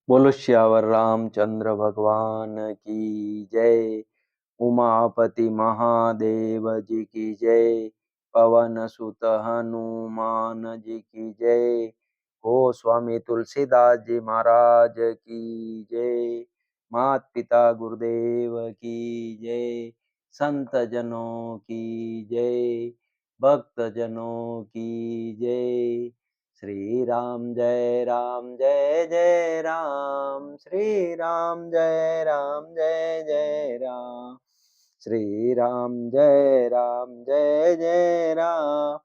बोलो श्यावर रामचंद्र भगवान की जय। उमापति महादेव जी की जय। पवन सुत हनुमान जी की जय। हो स्वामी तुलसीदास जी महाराज की जय। मात पिता गुरुदेव की जय। संत जनों की जय। भक्त जनों की जय। श्री राम जय जय राम। श्री राम जय जय राम। श्री राम जय जय राम।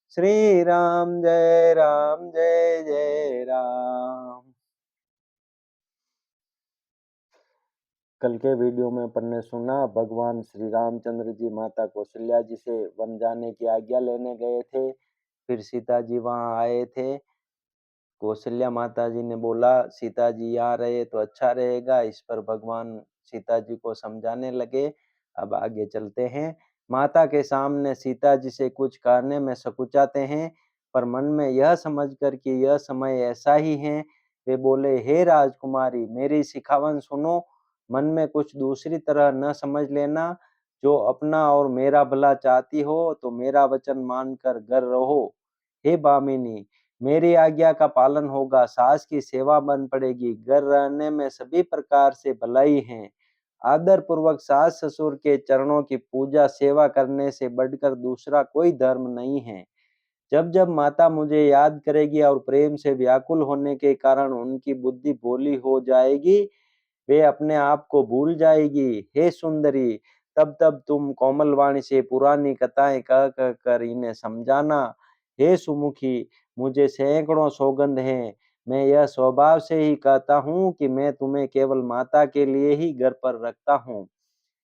श्री राम जय जय राम। कल के वीडियो में अपन ने सुना भगवान श्री रामचंद्र जी माता कौशल्या जी से वन जाने की आज्ञा लेने गए थे। फिर सीता जी वहां आए थे। कौशल्या माता जी ने बोला सीता जी आ रहे तो अच्छा रहेगा। इस पर भगवान सीता जी को समझाने लगे। अब आगे चलते हैं। माता के सामने सीता जी से कुछ कहने में सकुचाते हैं, पर मन में यह समझकर कि यह समय ऐसा ही है, वे बोले, हे राजकुमारी, मेरी सिखावन सुनो। मन में कुछ दूसरी तरह न समझ लेना। जो अपना और मेरा भला चाहती हो तो मेरा वचन मानकर घर रहो। हे बामिनी, मेरी आज्ञा का पालन होगा। सास की सेवा बन पड़ेगी। घर रहने में सभी प्रकार से भलाई है। आदर पूर्वक सास ससुर के चरणों की पूजा सेवा करने से बढ़कर दूसरा कोई धर्म नहीं है। जब जब माता मुझे याद करेगी और प्रेम से व्याकुल होने के कारण उनकी बुद्धि भोली हो जाएगी, वे अपने आप को भूल जाएगी। हे सुंदरी, तब तब तुम कोमल वाणी से पुरानी कथाएं कह कह कर इन्हें समझाना। हे सुमुखी, मुझे सैकड़ों सौगंध हैं। मैं यह स्वभाव से ही कहता हूँ कि मैं तुम्हें केवल माता के लिए ही घर पर रखता हूँ।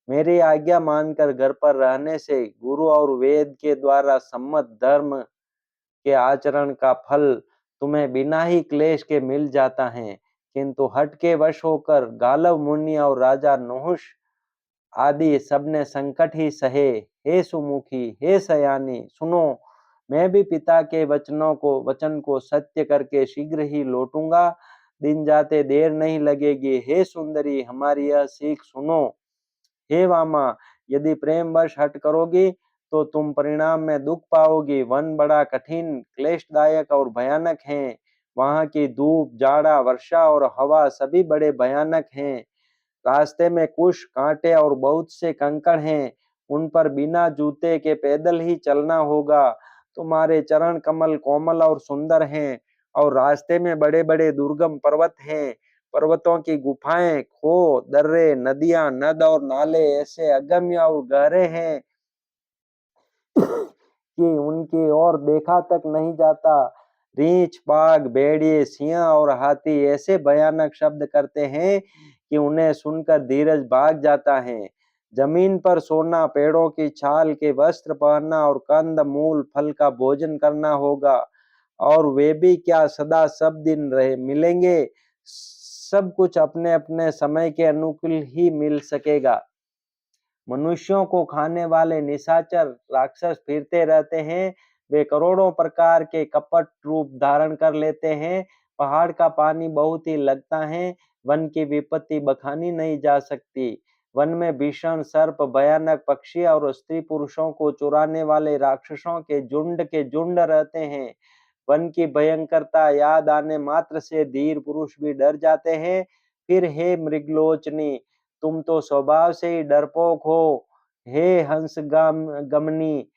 मेरी आज्ञा मानकर घर पर रहने से गुरु और वेद के द्वारा सम्मत धर्म के आचरण का फल तुम्हें बिना ही क्लेश के मिल जाता है। किंतु हठ के वश होकर गालव मुनि और राजा नहुष आदि सबने संकट ही सहे। हे सुमुखी, हे सयानी, सुनो, मैं भी पिता के वचन को सत्य करके शीघ्र ही लौटूंगा। दिन जाते देर नहीं लगेगी। हे सुंदरी, हमारी यह सीख सुनो। हे वामा, यदि प्रेम वश हट करोगी तो तुम परिणाम में दुख पाओगी। वन बड़ा कठिन, क्लेशदायक और भयानक है। वहां की धूप, जाड़ा, वर्षा और हवा सभी बड़े भयानक हैं। रास्ते में कुश, कांटे और बहुत से कंकड़ हैं। उन पर बिना जूते के पैदल ही चलना होगा। तुम्हारे चरण कमल कोमल और सुंदर हैं और रास्ते में बड़े बड़े दुर्गम पर्वत हैं। पर्वतों की गुफाएं, खो, दर्रे, नदियां, नद और नाले ऐसे अगम्य और गहरे हैं कि उनकी ओर देखा तक नहीं जाता। रीछ, बाघ, भेड़िए, सिंह और हाथी ऐसे भयानक शब्द करते हैं कि उन्हें सुनकर धीरज भाग जाता है। जमीन पर सोना, पेड़ों की छाल के वस्त्र पहनना और कंद मूल फल का भोजन करना होगा। और वे भी क्या सदा सब दिन रहे मिलेंगे। सब कुछ अपने अपने समय के अनुकूल ही मिल सकेगा। मनुष्यों को खाने वाले निशाचर राक्षस फिरते रहते हैं। वे करोड़ों प्रकार के कपट रूप धारण कर लेते हैं। पहाड़ का पानी बहुत ही लगता है। वन की विपत्ति बखानी नहीं जा सकती। वन में भीषण सर्प, भयानक पक्षी और स्त्री पुरुषों को चुराने वाले राक्षसों के झुंड रहते हैं। वन की भयंकरता याद आने मात्र से धीर पुरुष भी डर जाते हैं। फिर हे मृगलोचनी, तुम तो स्वभाव से ही डरपोक हो। हे हंस गमनी,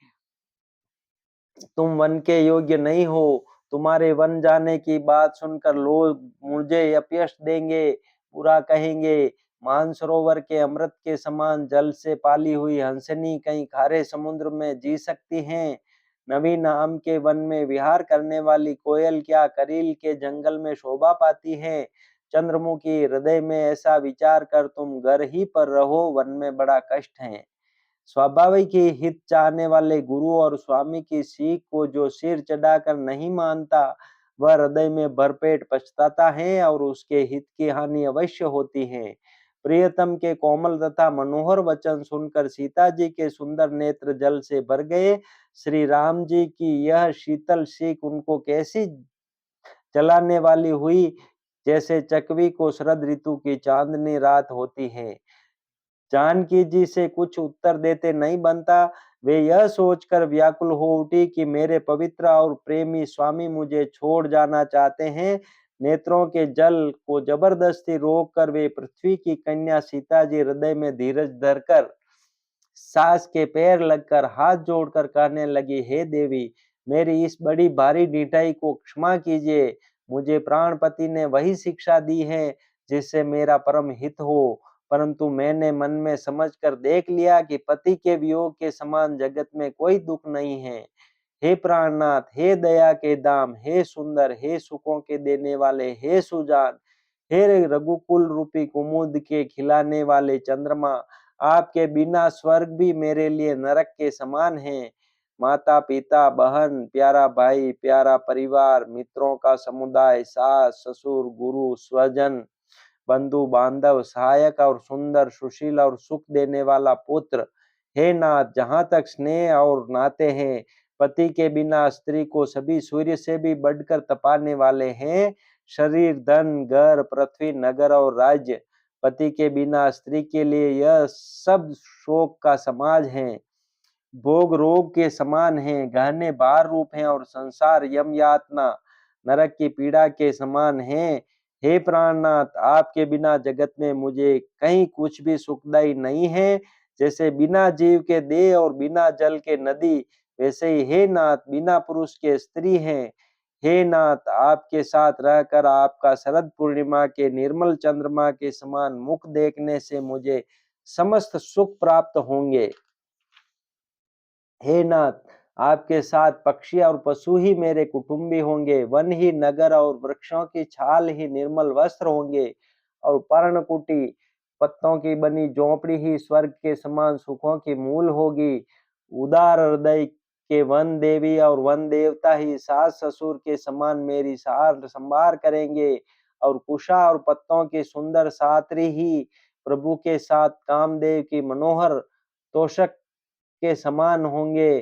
तुम वन के योग्य नहीं हो। तुम्हारे वन जाने की बात सुनकर लोग मुझे अपयश देंगे, बुरा कहेंगे। मानसरोवर के अमृत के समान जल से पाली हुई हंसनी कहीं खारे समुद्र में जी सकती हैं। नवी नाम के वन में विहार करने वाली कोयल क्या करील के जंगल में शोभा पाती है। चंद्रमुखी, हृदय में ऐसा विचार कर तुम घर ही पर रहो। वन में बड़ा कष्ट है। स्वाभाविक ही हित चाहने वाले गुरु और स्वामी की सीख को जो सिर चढ़ाकर नहीं मानता, वह हृदय में भरपेट पछताता है और उसके हित की हानि अवश्य होती है। प्रियतम के कोमल तथा मनोहर वचन सुनकर सीता जी के सुंदर नेत्र जल से भर गए। श्री राम जी की यह शीतल सीख उनको कैसी जलाने वाली हुई जैसे चकवी को शरद ऋतु की चांदनी रात होती है। जानकी जी से कुछ उत्तर देते नहीं बनता। वे यह सोचकर व्याकुल हो उठी कि मेरे पवित्र और प्रेमी स्वामी मुझे छोड़ जाना चाहते हैं। नेत्रों के जल को जबरदस्ती रोककर वे पृथ्वी की कन्या सीता जी हृदय में धीरज धरकर सास के पैर लगकर हाथ जोड़कर कहने लगी, हे देवी, मेरी इस बड़ी भारी ढिठाई को क्षमा कीजिए। मुझे प्राणपति ने वही शिक्षा दी है जिससे मेरा परम हित हो, परंतु मैंने मन में समझकर देख लिया कि पति के वियोग के समान जगत में कोई दुख नहीं है। हे प्राणनाथ, हे दया के धाम, हे सुंदर, हे सुखों के देने वाले, हे सुजान, हे रघुकुल रूपी कुमुद के खिलाने वाले चंद्रमा, आपके बिना स्वर्ग भी मेरे लिए नरक के समान है। माता पिता बहन प्यारा भाई प्यारा परिवार मित्रों का समुदाय सास ससुर गुरु स्वजन बंधु बांधव सहायक और सुंदर सुशील और सुख देने वाला पुत्र, हे नाथ, जहाँ तक स्नेह और नाते हैं, पति के बिना स्त्री को सभी सूर्य से भी बढ़कर तपाने वाले हैं। शरीर धन घर पृथ्वी नगर और राज्य, पति के बिना स्त्री के लिए यह सब शोक का समाज है। भोग रोग के समान हैं, गहने भार रूप हैं और संसार यम यातना नरक की पीड़ा के समान हैं। हे प्राणनाथ, आपके बिना जगत में मुझे कहीं कुछ भी सुखदायी नहीं है। जैसे बिना जीव के देह और बिना जल के नदी, वैसे ही हे नाथ बिना पुरुष के स्त्री हैं। हे नाथ, आपके साथ रहकर आपका शरद पूर्णिमा के निर्मल चंद्रमा के समान मुख देखने से मुझे समस्त सुख प्राप्त होंगे। हे नाथ, आपके साथ पक्षी और पशु ही मेरे कुटुंबी होंगे, वन ही नगर और वृक्षों की छाल ही निर्मल वस्त्र होंगे और पर्णकुटी पत्तों की बनी झोंपड़ी ही स्वर्ग के समान सुखों की मूल होगी। उदार हृदय के वन देवी और वन देवता ही सास ससुर के समान मेरी सार संभार करेंगे और कुशा और पत्तों की सुंदर सात्री ही प्रभु के साथ कामदेव की मनोहर तोषक के समान होंगे।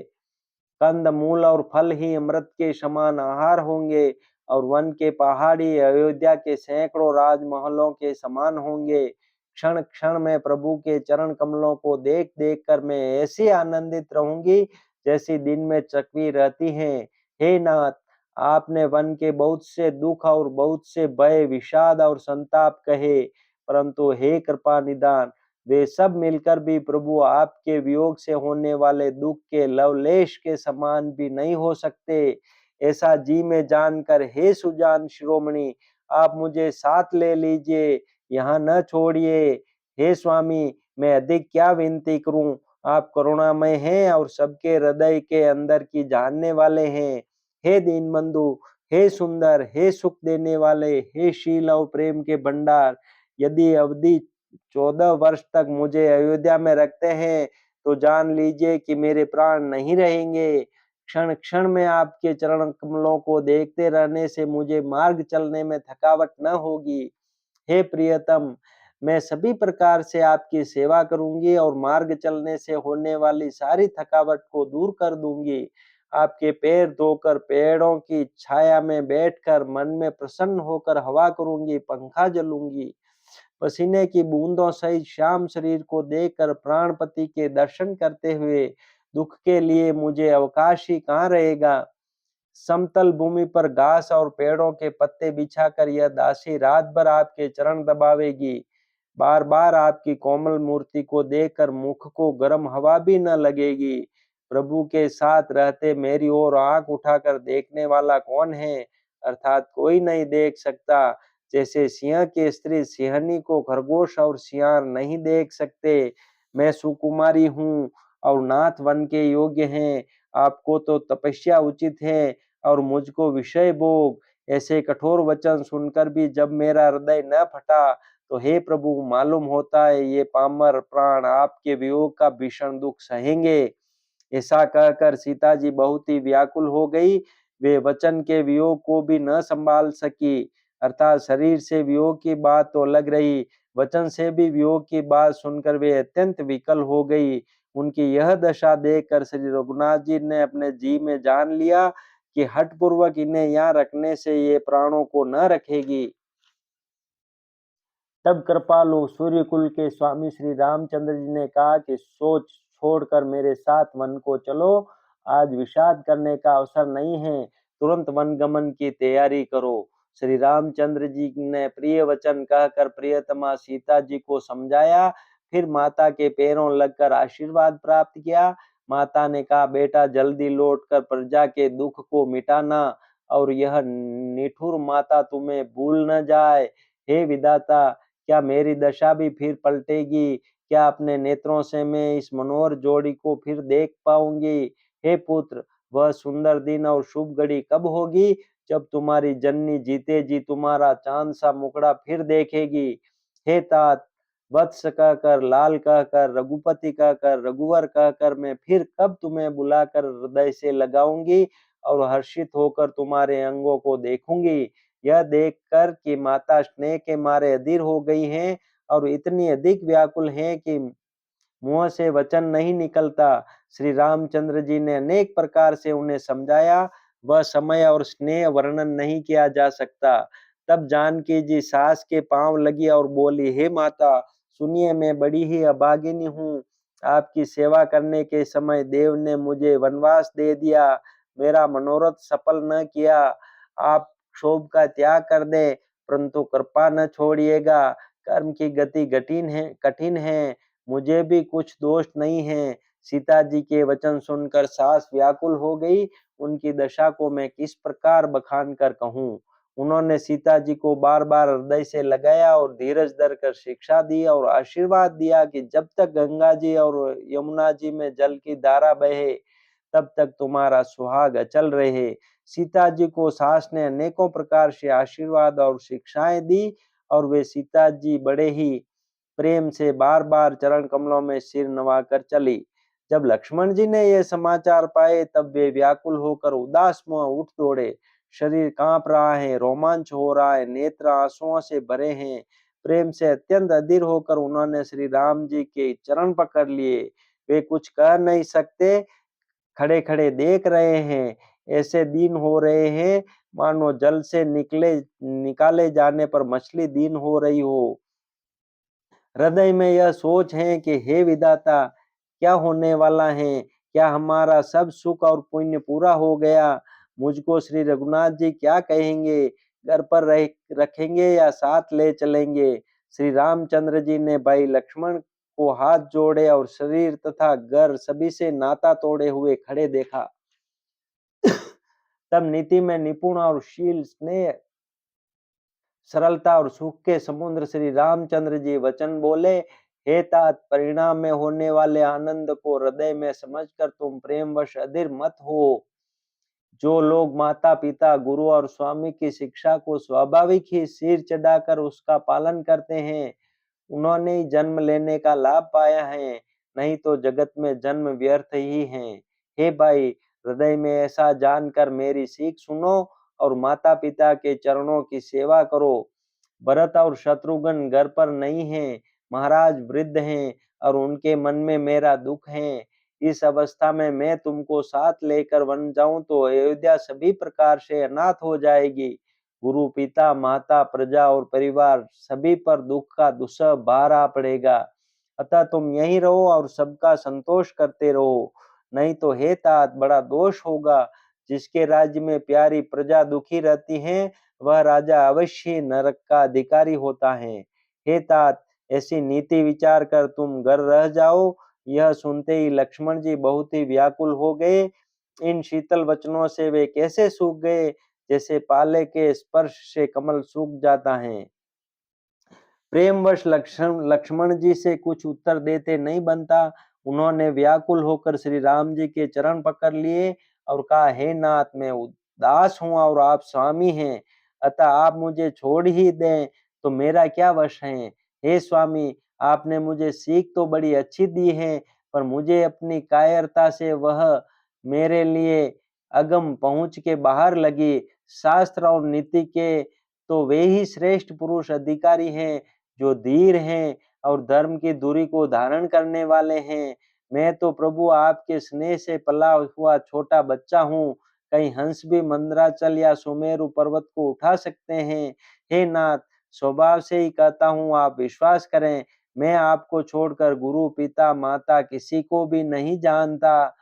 कंद मूल और फल ही अमृत के समान आहार होंगे और वन के पहाड़ी अयोध्या के सैकड़ों राजमहलों के समान होंगे। क्षण क्षण में प्रभु के चरण कमलों को देख देख कर मैं ऐसी आनंदित रहूंगी जैसी दिन में चकवी रहती हैं। हे नाथ, आपने वन के बहुत से दुख और बहुत से भय विषाद और संताप कहे, परंतु हे कृपा निदान, वे सब मिलकर भी प्रभु आपके वियोग से होने वाले दुख के लवलेश के समान भी नहीं हो सकते। ऐसा जी में जानकर हे सुजान शिरोमणि, आप मुझे साथ ले लीजिए, यहाँ न छोड़िए। हे स्वामी, मैं अधिक क्या विनती करूं, आप करुणामय हैं और सबके हृदय के अंदर की जानने वाले हैं। हे दीनबंधु, हे सुंदर, हे सुख देने वाले, हे शील और प्रेम के भंडार, यदि अवधि 14 वर्ष तक मुझे अयोध्या में रखते हैं तो जान लीजिए कि मेरे प्राण नहीं रहेंगे। क्षण क्षण में आपके चरण कमलों को देखते रहने से मुझे मार्ग चलने में थकावट न होगी। हे प्रियतम, मैं सभी प्रकार से आपकी सेवा करूंगी और मार्ग चलने से होने वाली सारी थकावट को दूर कर दूंगी। आपके पैर धोकर पेड़ों की छाया में बैठकर मन में प्रसन्न होकर हवा करूंगी, पंखा जलूंगी। पसीने की बूंदों सहित श्याम शरीर को देखकर प्राणपति के दर्शन करते हुए दुख के लिए मुझे अवकाश ही कहाँ रहेगा। समतल भूमि पर घास और पेड़ों के पत्ते बिछाकर यह दासी रात भर आपके चरण दबावेगी। बार बार आपकी कोमल मूर्ति को देखकर मुख को गर्म हवा भी न लगेगी। प्रभु के साथ रहते मेरी ओर आंख उठाकर देखने वाला कौन है, अर्थात कोई नहीं देख सकता। जैसे सिंह के स्त्री सिंहनी को खरगोश और सियार नहीं देख सकते, मैं सुकुमारी हूँ और नाथ वन के योग्य हैं। आपको तो तपस्या उचित है और मुझको विषय भोग। ऐसे कठोर वचन सुनकर भी जब मेरा हृदय न फटा तो हे प्रभु, मालूम होता है ये पामर प्राण आपके वियोग का भीषण दुख सहेंगे। ऐसा कहकर सीता जी बहुत ही व्याकुल हो गई। वे वचन के वियोग को भी न संभाल सकी। अर्थात शरीर से वियोग की बात तो लग रही, वचन से भी वियोग की बात सुनकर वे अत्यंत विकल हो गई। उनकी यह दशा देखकर श्री रघुनाथ जी ने अपने जी में जान लिया कि हठ पूर्वक इन्हें यहाँ रखने से ये प्राणों को न रखेगी। तब कृपालु सूर्यकुल के स्वामी श्री रामचंद्र जी ने कहा कि सोच छोड़कर मेरे साथ वन को चलो, आज विषाद करने का अवसर नहीं है, तुरंत वन गमन की तैयारी करो। श्री रामचंद्र जी ने प्रिय वचन कहकर प्रियतमा सीता जी को समझाया, फिर माता के पैरों लगकर आशीर्वाद प्राप्त किया। माता ने कहा, बेटा जल्दी लौटकर प्रजा के दुख को मिटाना और यह निठुर माता तुम्हें भूल न जाए। हे विधाता, क्या मेरी दशा भी फिर पलटेगी? क्या अपने नेत्रों से मैं इस मनोहर जोड़ी को फिर देख पाऊंगी? हे पुत्र, वह सुंदर दिन और शुभ घड़ी कब होगी जब तुम्हारी जननी जीते जी तुम्हारा चांद सा मुखड़ा फिर देखेगी? हे तात, वत्स कहकर, लाल कहकर, रघुपति कहकर, रघुवर कहकर मैं फिर कब तुम्हें बुलाकर हृदय से लगाऊंगी और हर्षित होकर तुम्हारे अंगों को देखूंगी। यह देखकर कि माता स्नेह के मारे अधीर हो गई हैं और इतनी अधिक व्याकुल हैं कि मुंह से वचन नहीं निकलता। श्री रामचंद्र जी ने अनेक प्रकार से उन्हें समझाया, वह समय और स्नेह वर्णन नहीं किया जा सकता। तब जानकी जी सास के पांव लगी और बोली, हे माता, सुनिए, मैं बड़ी ही अभागिनी हूँ। आपकी सेवा करने के समय देव ने मुझे वनवास दे दिया, मेरा मनोरथ सफल न किया। आप क्षोभ का त्याग कर दे, परंतु कृपा न छोड़िएगा। कर्म की गति कठिन है, मुझे भी कुछ दोष नहीं है। सीता जी के वचन सुनकर सास व्याकुल हो गई। उनकी दशा को मैं किस प्रकार बखान कर कहूँ। उन्होंने सीता जी को बार बार हृदय से लगाया और धीरज धर कर शिक्षा दी और आशीर्वाद दिया कि जब तक गंगा जी और यमुना जी में जल की धारा बहे, तब तक तुम्हारा सुहाग अचल रहे। सीता जी को सास ने अनेकों प्रकार से आशीर्वाद और शिक्षाएं दी और वे सीता जी बड़े ही प्रेम से बार बार चरण कमलों में सिर नवाकर चली। जब लक्ष्मण जी ने ये समाचार पाए, तब वे व्याकुल होकर उदास मुंह उठ दौड़े। शरीर कांप रहा है, रोमांच हो रहा है, नेत्र आंसुओं से भरे हैं। प्रेम से अत्यंत अधीर होकर उन्होंने श्री राम जी के चरण पकड़ लिए। वे कुछ कह नहीं सकते, खड़े खड़े देख रहे हैं। ऐसे दिन हो रहे हैं मानो जल से निकाले जाने पर मछली दिन हो रही हो। हृदय में यह सोच है कि हे विधाता, क्या होने वाला है? क्या हमारा सब सुख और पुण्य पूरा हो गया? मुझको श्री रघुनाथ जी क्या कहेंगे? घर पर रखेंगे या साथ ले चलेंगे? श्री रामचंद्र जी ने भाई लक्ष्मण को हाथ जोड़े और शरीर तथा घर सभी से नाता तोड़े हुए खड़े देखा। तब नीति में निपुण और शील, स्नेह, सरलता और सुख के समुद्र श्री रामचंद्र जी वचन बोले, हे तात, परिणाम में होने वाले आनंद को हृदय में समझकर तुम प्रेमवश अधीर मत हो। जो लोग माता पिता, गुरु और स्वामी की शिक्षा को स्वाभाविक ही सिर चढ़ाकर उसका पालन करते हैं, उन्होंने ही जन्म लेने का लाभ पाया है, नहीं तो जगत में जन्म व्यर्थ ही है। हे भाई, हृदय में ऐसा जानकर मेरी सीख सुनो और माता पिता के चरणों की सेवा करो। भरत और शत्रुघ्न घर पर नहीं है, महाराज वृद्ध हैं और उनके मन में मेरा दुख है। इस अवस्था में मैं तुमको साथ लेकर वन जाऊं तो अयोध्या सभी प्रकार से अनाथ हो जाएगी। गुरु, पिता, माता, प्रजा और परिवार सभी पर दुख का दुस्सह भार आ पड़ेगा। अतः तुम यहीं रहो और सबका संतोष करते रहो, नहीं तो हे तात, बड़ा दोष होगा। जिसके राज्य में प्यारी प्रजा दुखी रहती है, वह राजा अवश्य नरक का अधिकारी होता है। हे तात, ऐसी नीति विचार कर तुम घर रह जाओ। यह सुनते ही लक्ष्मण जी बहुत ही व्याकुल हो गए। इन शीतल वचनों से वे कैसे सूख गए, जैसे पाले के स्पर्श से कमल सूख जाता है। प्रेमवश लक्ष्मण जी से कुछ उत्तर देते नहीं बनता। उन्होंने व्याकुल होकर श्री राम जी के चरण पकड़ लिए और कहा, हे नाथ, मैं उदास हूँ और आप स्वामी हैं, अतः आप मुझे छोड़ ही दें तो मेरा क्या वश है। हे स्वामी, आपने मुझे सीख तो बड़ी अच्छी दी है, पर मुझे अपनी कायरता से वह मेरे लिए अगम पहुँच के बाहर लगी। शास्त्र और नीति के तो वे ही श्रेष्ठ पुरुष अधिकारी हैं जो धीर हैं और धर्म की धुरी को धारण करने वाले हैं। मैं तो प्रभु आपके स्नेह से पला हुआ छोटा बच्चा हूँ। कहीं हंस भी मंदराचल या सुमेरु पर्वत को उठा सकते हैं। हे नाथ, स्वभाव से ही कहता हूँ, आप विश्वास करें, मैं आपको छोड़कर गुरु, पिता, माता किसी को भी नहीं जानता।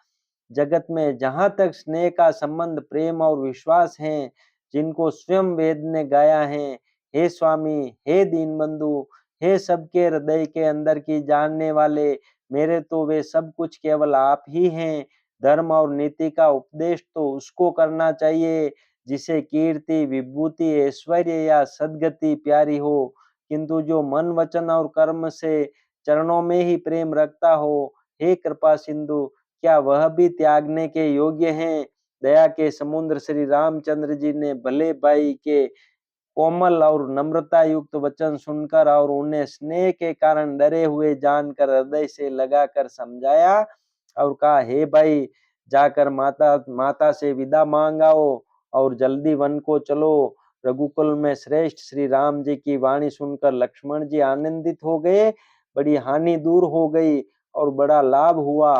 जगत में जहाँ तक स्नेह का संबंध, प्रेम और विश्वास हैं, जिनको स्वयं वेद ने गाया है, हे स्वामी, हे दीनबंधु, हे सबके हृदय के अंदर की जानने वाले, मेरे तो वे सब कुछ केवल आप ही हैं। धर्म और नीति का उपदेश तो उसको करना चाहिए जिसे कीर्ति, विभूति, ऐश्वर्य या सद्गति प्यारी हो, किंतु जो मन, वचन और कर्म से चरणों में ही प्रेम रखता हो। हे कृपा सिंधु, क्या वह भी त्यागने के योग्य हैं? दया के समुद्र श्री रामचंद्र जी ने भले भाई के कोमल और नम्रता युक्त वचन सुनकर और उन्हें स्नेह के कारण डरे हुए जानकर हृदय से लगाकर समझाया और कहा, हे भाई, जाकर माता माता से विदा मांग आओ और जल्दी वन को चलो। रघुकुल में श्रेष्ठ श्री राम जी की वाणी सुनकर लक्ष्मण जी आनंदित हो गए। बड़ी हानि दूर हो गई और बड़ा लाभ हुआ।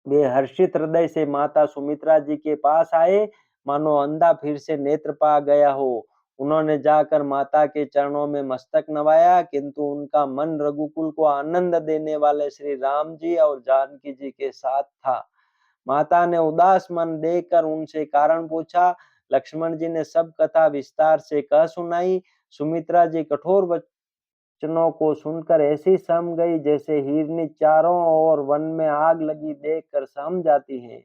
वे हर्षित हृदय से माता सुमित्रा जी के पास आए, मानो अंधा फिर से नेत्र पा गया हो। उन्होंने जाकर माता के चरणों में मस्तक नवाया, किंतु उनका मन रघुकुल को आनंद देने वाले श्री राम जी और जानकी जी के साथ था। माता ने उदास मन देखकर उनसे कारण पूछा। लक्ष्मण जी ने सब कथा विस्तार से कह सुनाई। सुमित्रा जी कठोर वचनों को सुनकर ऐसी सम गई जैसे हिरनी चारों ओर वन में आग लगी देखकर सम जाती है।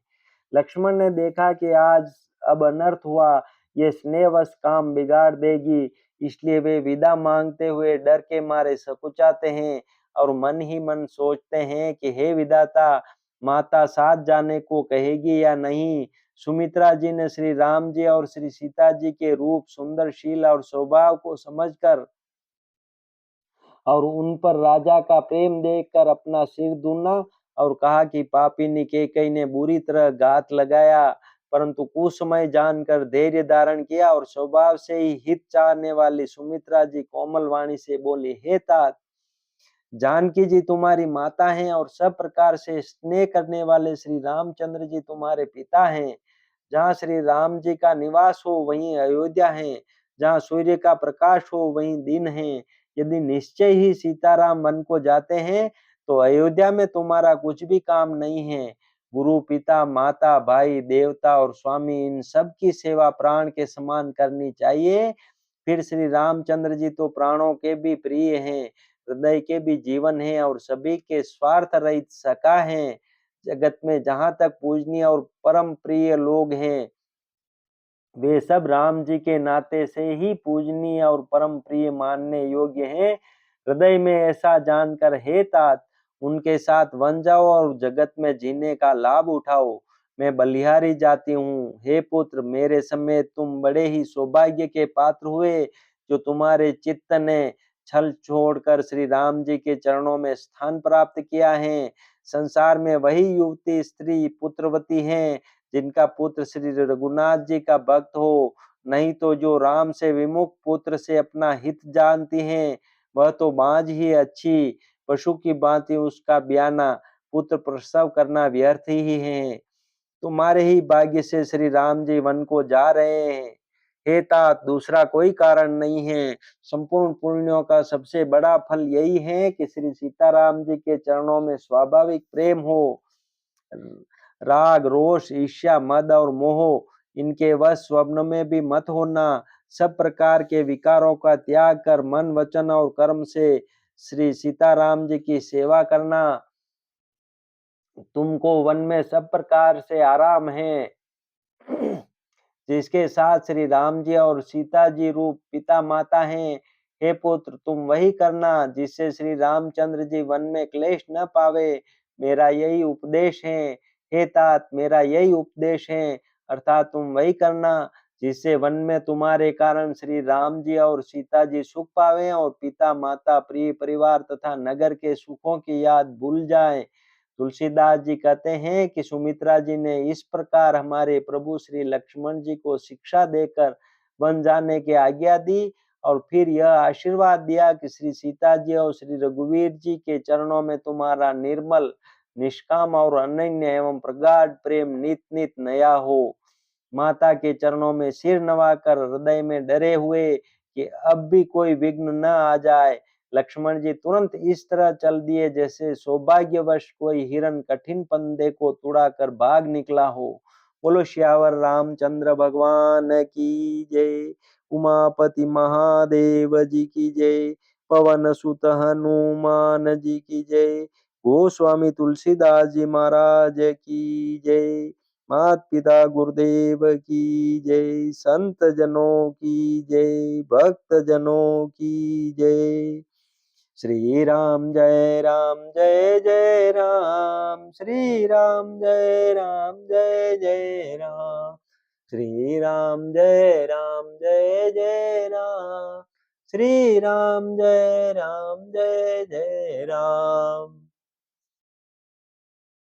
लक्ष्मण ने देखा कि आज अब अनर्थ हुआ, ये स्नेहवश काम बिगाड़ देगी, इसलिए वे विदा मांगते हुए डर के मारे सकुचाते हैं और मन ही मन सोचते हैं कि हे विधाता, माता साथ जाने को कहेगी या नहीं। सुमित्रा जी ने श्री राम जी और श्री सीता जी के रूप, सुंदर शील और स्वभाव को समझकर और उन पर राजा का प्रेम देखकर अपना सिर दूना और कहा कि पापिनी कैकेयी ने बुरी तरह घात लगाया, परंतु कुसमय जानकर धैर्य धारण किया और स्वभाव से ही हित चाहने वाली सुमित्रा जी कोमल वाणी से बोली, हे तात, जानकी जी तुम्हारी माता हैं और सब प्रकार से स्नेह करने वाले श्री रामचंद्र जी तुम्हारे पिता हैं। जहाँ श्री राम जी का निवास हो वहीं अयोध्या है, जहाँ सूर्य का प्रकाश हो वहीं दिन है। यदि निश्चय ही सीताराम वन को जाते हैं तो अयोध्या में तुम्हारा कुछ भी काम नहीं है। गुरु, पिता, माता, भाई, देवता और स्वामी, इन सब की सेवा प्राण के समान करनी चाहिए। फिर श्री रामचंद्र जी तो प्राणों के भी प्रिय हैं, हृदय के भी जीवन हैं और सभी के स्वार्थ रहित सखा हैं। जगत में जहाँ तक पूजनीय और परम प्रिय लोग हैं, वे सब राम जी के नाते से ही पूजनीय और परम प्रिय मानने योग्य हैं। हृदय में ऐसा जानकर हे तात, उनके साथ वन जाओ और जगत में जीने का लाभ उठाओ। मैं बलिहारी जाती हूँ। हे पुत्र, मेरे समेत तुम बड़े ही सौभाग्य के पात्र हुए, जो तुम्हारे चित्त ने छल छोड़कर श्री राम जी के चरणों में स्थान प्राप्त किया है। संसार में वही युवती स्त्री पुत्रवती हैं जिनका पुत्र श्री रघुनाथ जी का भक्त हो, नहीं तो जो राम से विमुख पुत्र से अपना हित जानती हैं, वह तो बाँझ ही अच्छी, पशु की भांति उसका ब्याना पुत्र प्रसव करना व्यर्थ ही है। तुम्हारे ही भाग्य से श्री राम जी वन को जा रहे हैं। हे तात, दूसरा कोई कारण नहीं है। संपूर्ण पुण्यों का सबसे बड़ा फल यही है कि श्री सीताराम जी के चरणों में स्वाभाविक प्रेम हो। राग, रोष, ईर्ष्या, मद और मोह, इनके वश स्वप्न में भी मत होना। सब प्रकार के विकारों का त्याग कर मन, वचन और कर्म से श्री सीताराम जी की सेवा करना। तुमको वन में सब प्रकार से आराम है। जिसके साथ श्री राम जी और सीता जी रूप पिता माता हैं। हे पुत्र, तुम वही करना जिससे श्री रामचंद्र जी वन में क्लेश न पावे। मेरा यही उपदेश है। हे तात, मेरा यही उपदेश है, अर्थात तुम वही करना जिससे वन में तुम्हारे कारण श्री राम जी और सीता जी सुख पावे और पिता माता, प्रिय परिवार तथा नगर के सुखों की याद भूल जाए। तुलसीदास जी कहते हैं कि सुमित्रा जी ने इस प्रकार हमारे प्रभु श्री लक्ष्मण जी को शिक्षा देकर वन जाने की आज्ञा दी और फिर यह आशीर्वाद दिया कि श्री सीता जी और श्री रघुवीर जी के चरणों में तुम्हारा निर्मल, निष्काम और अनन्य एवं प्रगाढ़ प्रेम नित नित नया हो। माता के चरणों में सिर नवाकर हृदय में डरे हुए कि अब भी कोई विघ्न न आ जाए। लक्ष्मण जी तुरंत इस तरह चल दिए जैसे सौभाग्यवश कोई हिरन कठिन फंदे को तुड़ाकर भाग निकला हो। बोलो श्यावर रामचंद्र भगवान की जय। उमापति महादेव जी की जय। पवन सुत हनुमान जी की जय। गोस्वामी तुलसीदास जी महाराज की जय। मात पिता गुरुदेव की जय। संत जनों की जय। भक्त जनों की जय। श्री राम जय जय राम। श्री राम जय जय राम। श्री राम जय जय राम। श्री राम जय जय राम।